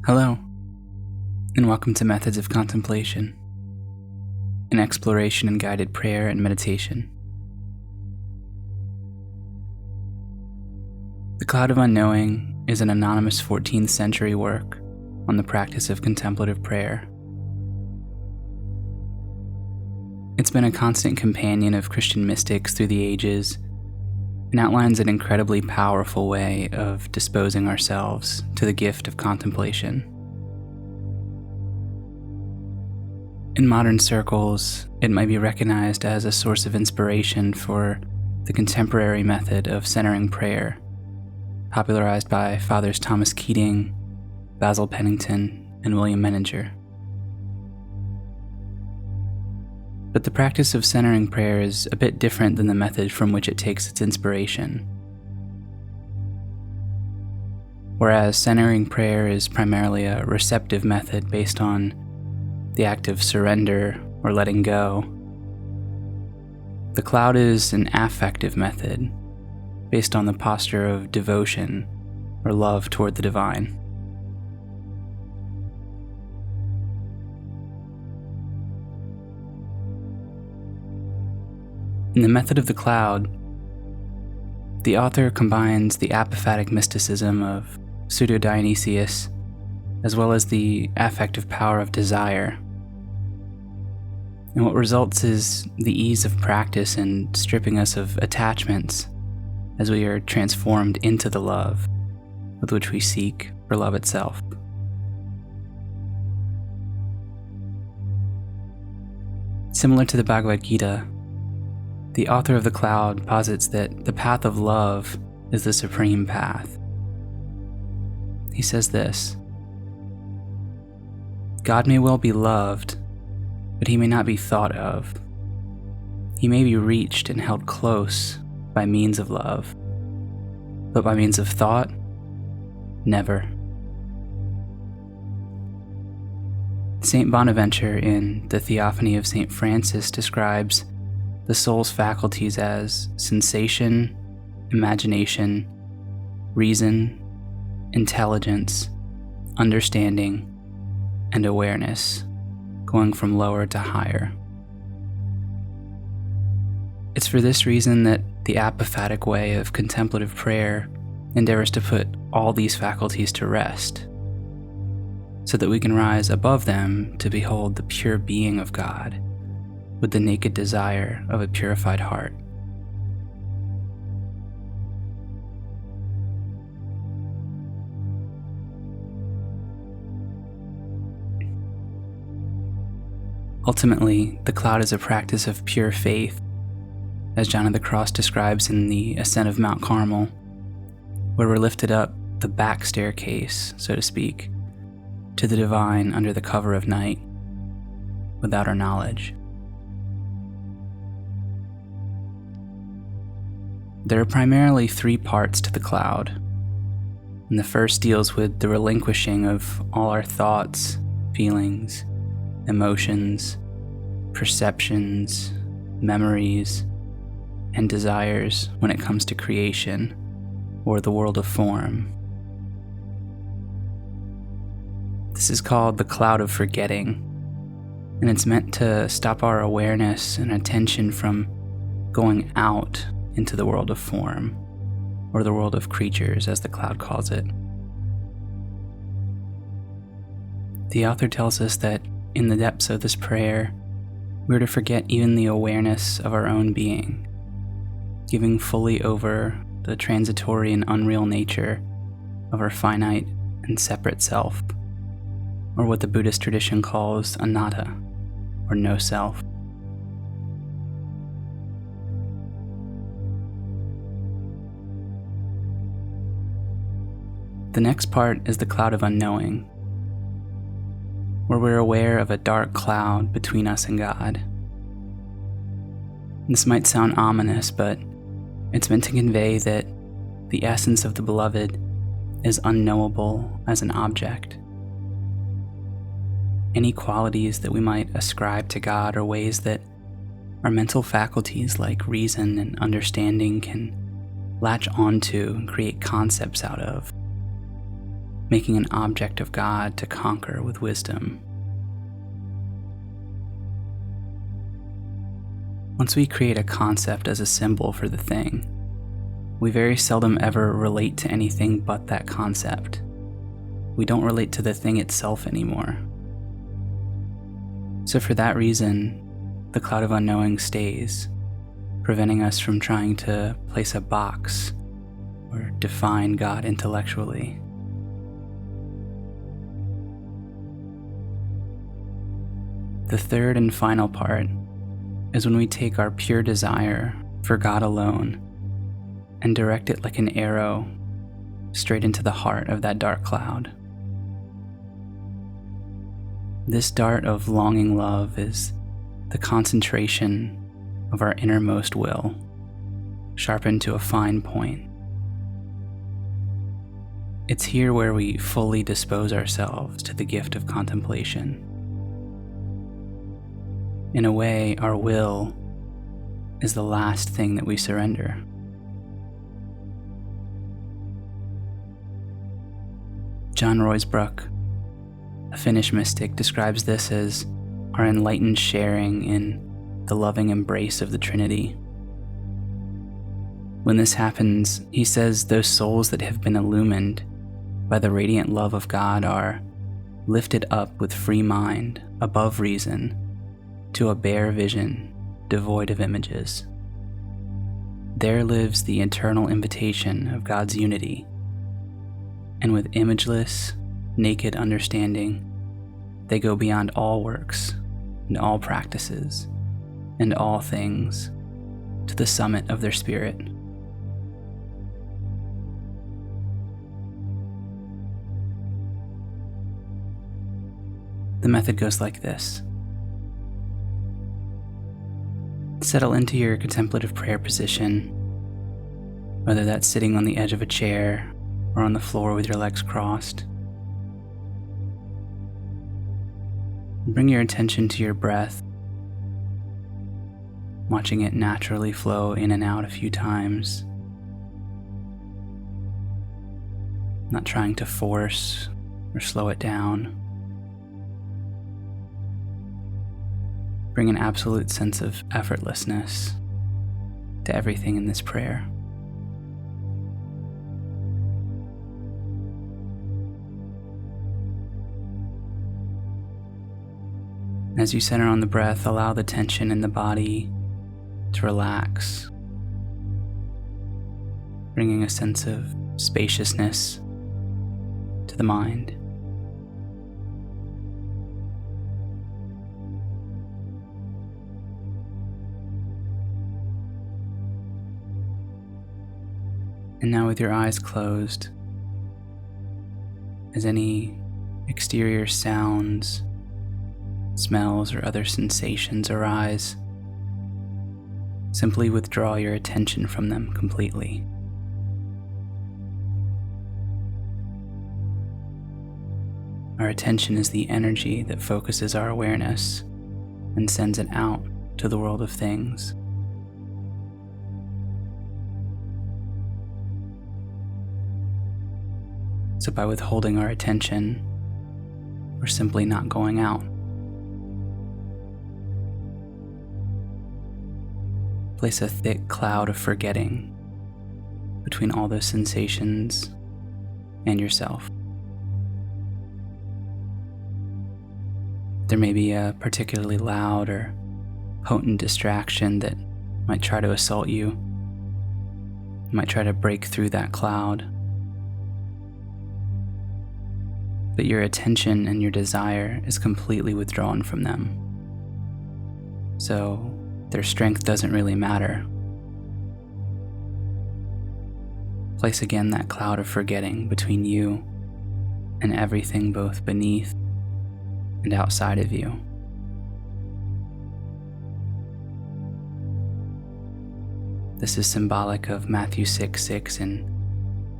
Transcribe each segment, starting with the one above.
Hello, and welcome to Methods of Contemplation, an exploration in guided prayer and meditation. The Cloud of Unknowing is an anonymous 14th century work on the practice of contemplative prayer. It's been a constant companion of Christian mystics through the ages and outlines an incredibly powerful way of disposing ourselves to the gift of contemplation. In modern circles, it might be recognized as a source of inspiration for the contemporary method of centering prayer, popularized by Fathers Thomas Keating, Basil Pennington, and William Bonaventure. But the practice of centering prayer is a bit different than the method from which it takes its inspiration. Whereas centering prayer is primarily a receptive method based on the act of surrender or letting go, the cloud is an affective method based on the posture of devotion or love toward the divine. In the method of the cloud, the author combines the apophatic mysticism of Pseudo-Dionysius as well as the affective power of desire. And what results is the ease of practice in stripping us of attachments as we are transformed into the love with which we seek for love itself. Similar to the Bhagavad Gita, the author of the cloud posits that the path of love is the supreme path. He says this: God may well be loved, but he may not be thought of. He may be reached and held close by means of love, but by means of thought, never. Saint Bonaventure in The Theophany of Saint Francis describes the soul's faculties as sensation, imagination, reason, intelligence, understanding, and awareness, going from lower to higher. It's for this reason that the apophatic way of contemplative prayer endeavors to put all these faculties to rest, so that we can rise above them to behold the pure being of God with the naked desire of a purified heart. Ultimately, the cloud is a practice of pure faith, as John of the Cross describes in the Ascent of Mount Carmel, where we're lifted up the back staircase, so to speak, to the divine under the cover of night, without our knowledge. There are primarily three parts to the cloud, and the first deals with the relinquishing of all our thoughts, feelings, emotions, perceptions, memories, and desires when it comes to creation or the world of form. This is called the cloud of forgetting, and it's meant to stop our awareness and attention from going out into the world of form, or the world of creatures, as the cloud calls it. The author tells us that in the depths of this prayer, we're to forget even the awareness of our own being, giving fully over the transitory and unreal nature of our finite and separate self, or what the Buddhist tradition calls anatta, or no self. The next part is the Cloud of Unknowing, where we're aware of a dark cloud between us and God. This might sound ominous, but it's meant to convey that the essence of the beloved is unknowable as an object. Any qualities that we might ascribe to God are ways that our mental faculties like reason and understanding can latch onto and create concepts out of. making an object of God to conquer with wisdom. Once we create a concept as a symbol for the thing, we very seldom ever relate to anything but that concept. We don't relate to the thing itself anymore. So for that reason, the Cloud of Unknowing stays, preventing us from trying to place a box or define God intellectually. The third and final part is when we take our pure desire for God alone and direct it like an arrow straight into the heart of that dark cloud. This dart of longing love is the concentration of our innermost will, sharpened to a fine point. It's here where we fully dispose ourselves to the gift of contemplation. In a way, our will is the last thing that we surrender. John Ruysbrook, a Finnish mystic, describes this as our enlightened sharing in the loving embrace of the Trinity. When this happens, he says those souls that have been illumined by the radiant love of God are lifted up with free mind, above reason, to a bare vision, devoid of images. There lives the eternal invitation of God's unity, and with imageless, naked understanding, they go beyond all works and all practices and all things to the summit of their spirit. The method goes like this. Settle into your contemplative prayer position, whether that's sitting on the edge of a chair or on the floor with your legs crossed. Bring your attention to your breath, watching it naturally flow in and out a few times, not trying to force or slow it down. Bring an absolute sense of effortlessness to everything in this prayer. As you center on the breath, allow the tension in the body to relax, bringing a sense of spaciousness to the mind. And now with your eyes closed, as any exterior sounds, smells, or other sensations arise, simply withdraw your attention from them completely. Our attention is the energy that focuses our awareness and sends it out to the world of things. So by withholding our attention, we're simply not going out. Place a thick cloud of forgetting between all those sensations and yourself. There may be a particularly loud or potent distraction that might try to assault you. You might try to break through that cloud. But your attention and your desire is completely withdrawn from them. So their strength doesn't really matter. Place again that cloud of forgetting between you and everything both beneath and outside of you. This is symbolic of Matthew 6:6 and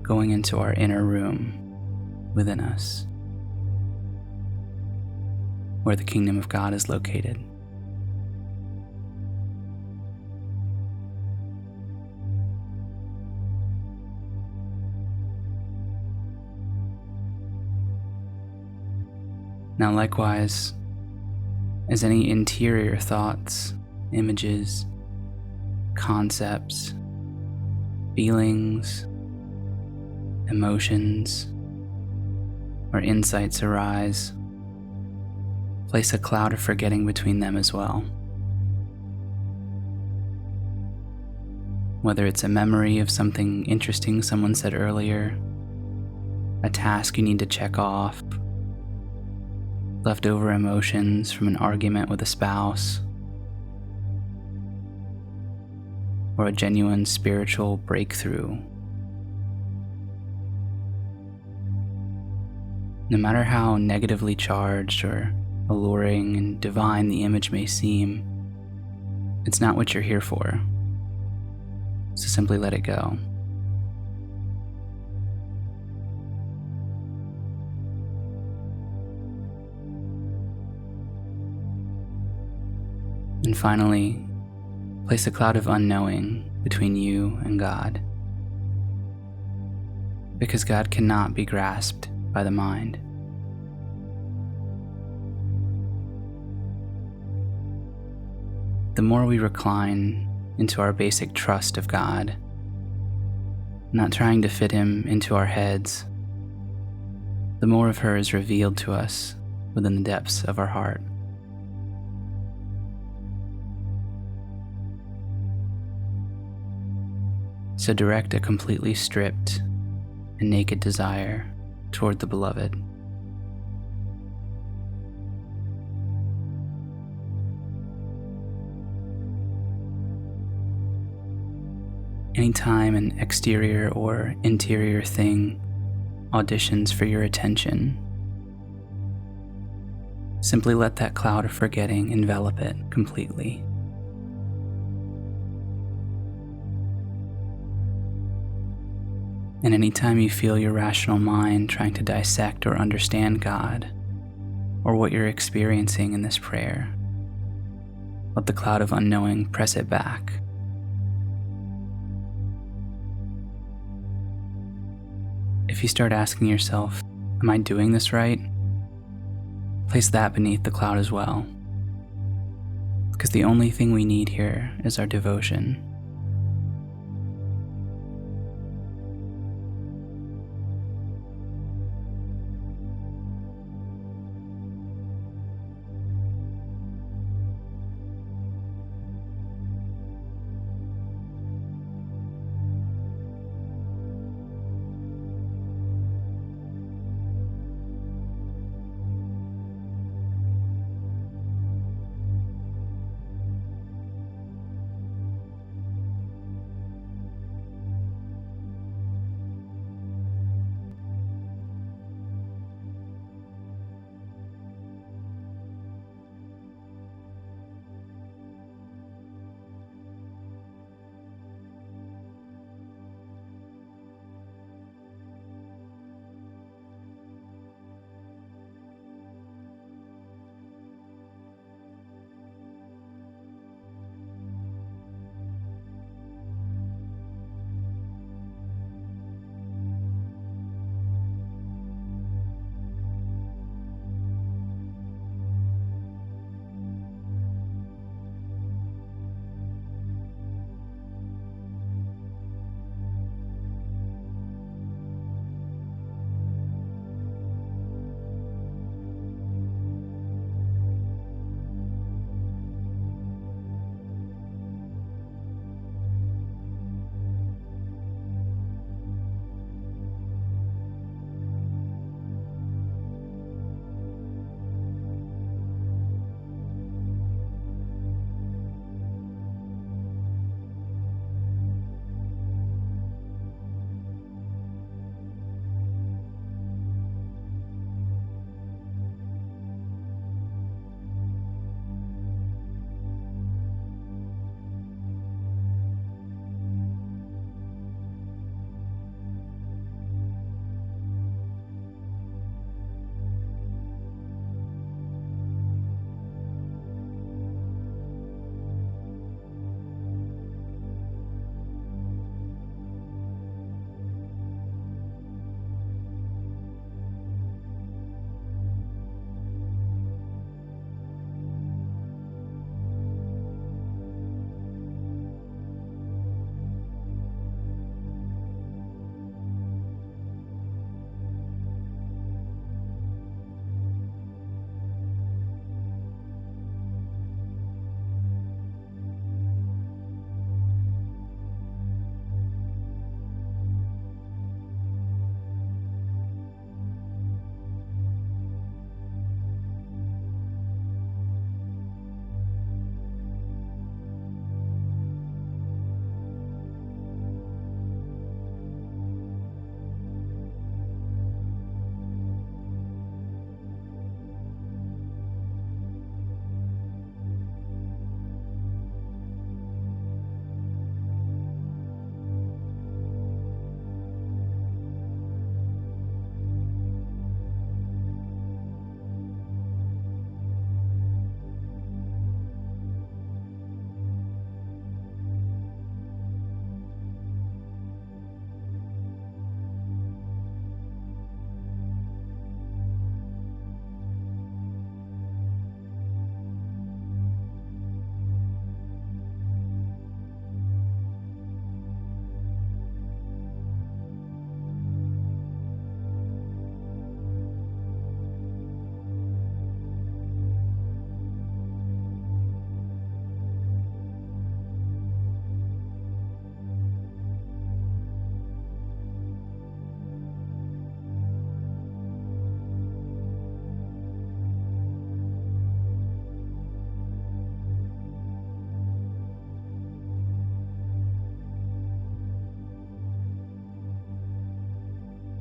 going into our inner room within us, where the kingdom of God is located. Now, likewise, as any interior thoughts, images, concepts, feelings, emotions, or insights arise, place a cloud of forgetting between them as well. Whether it's a memory of something interesting someone said earlier, a task you need to check off, leftover emotions from an argument with a spouse, or a genuine spiritual breakthrough. No matter how negatively charged or alluring and divine the image may seem, it's not what you're here for. So simply let it go. And finally, place a cloud of unknowing between you and God. Because God cannot be grasped by the mind. The more we recline into our basic trust of God, not trying to fit Him into our heads, the more of her is revealed to us within the depths of our heart. So direct a completely stripped and naked desire toward the beloved. Anytime an exterior or interior thing auditions for your attention, simply let that cloud of forgetting envelop it completely. And anytime you feel your rational mind trying to dissect or understand God, or what you're experiencing in this prayer, let the cloud of unknowing press it back. If you start asking yourself, am I doing this right? Place that beneath the cloud as well. Because the only thing we need here is our devotion.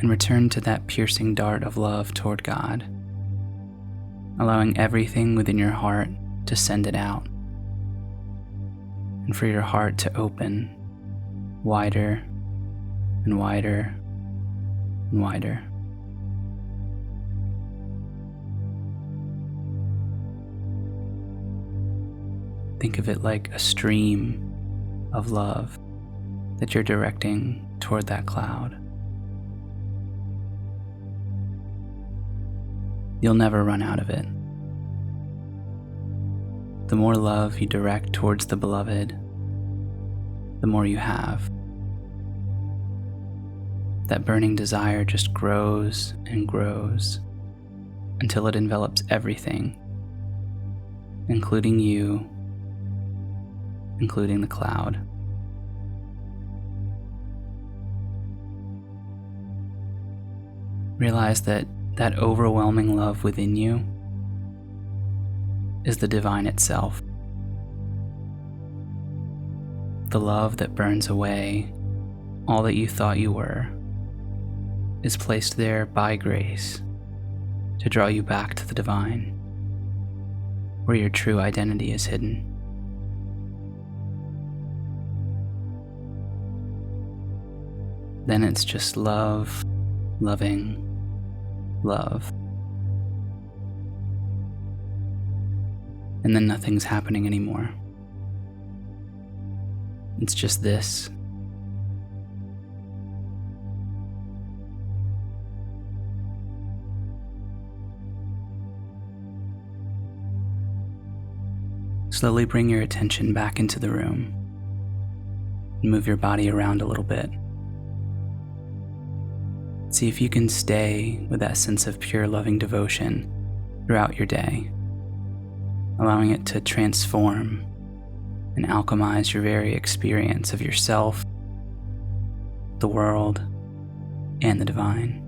and return to that piercing dart of love toward God, allowing everything within your heart to send it out, and for your heart to open wider and wider and wider. Think of it like a stream of love that you're directing toward that cloud. You'll never run out of it. The more love you direct towards the beloved, the more you have. That burning desire just grows and grows until it envelops everything, including you, including the cloud. Realize that overwhelming love within you is the divine itself. The love that burns away all that you thought you were is placed there by grace to draw you back to the divine, where your true identity is hidden. Then it's just love, loving, love. And then nothing's happening anymore. It's just this. Slowly bring your attention back into the room and move your body around a little bit. See if you can stay with that sense of pure loving devotion throughout your day, allowing it to transform and alchemize your very experience of yourself, the world, and the divine.